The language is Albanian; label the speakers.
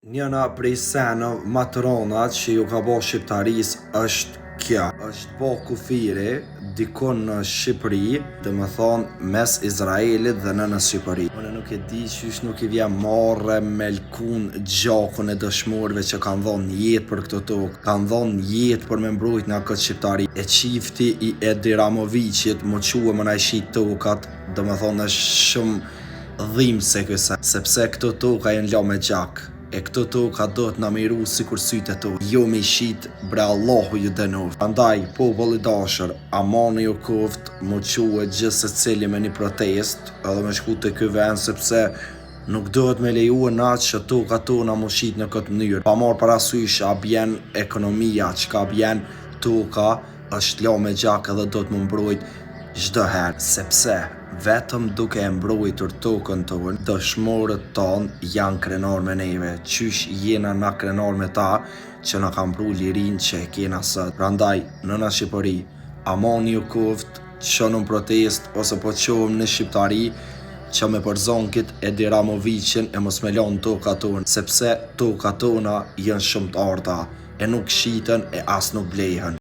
Speaker 1: Njëna prej senëve më të rënda që ju ka bo shqiptarisë është kjo. Është bo kufiri dikun në Shqipëri, dhe më thonë mes Izraelit dhe nënës Shqipëri. Unë nuk e di qysh nuk i vjen marrë me lkun gjakun e dëshmorëve që kanë dhonë jetë për këtë tokë, kanë dhonë jetë për me mbrojt nga këtë Shqiptari. E qifti i Edi Ramovicit më quë më najshit tokat, dhe më thonë është shumë dhimë se kësa, sepse këtë toka e nla me gjak. E këtë toka do të na miru si kur sytë to, jo me shit bre Allahu ju dënov. Andaj, populli dashur, amani ju koft, më quë gjithë se cili me një protest, edhe me shku të ky vend, sepse nuk dohet me leju na që toka tona më shit në këtë mënyrë. Pa marrë parasysh a bjen ekonomia, që ka bjen toka, është la me gjak edhe do të më mbrojt çdo herë, sepse vetëm duke e mbrojtur tokën tonë, dëshmorët tonë janë krenar me neve. Qysh jena na krenar me ta që na ka mbru lirin që e kena sot. Prandaj, nëna Shqipëri, amani ju koft, qënë në protest ose po qohëm në Shqiptari që me përzonkit Edi Ramovicin e mos me lanë toka tonë, sepse toka tona janë shumë të arta, e nuk shiten e as nuk blehen.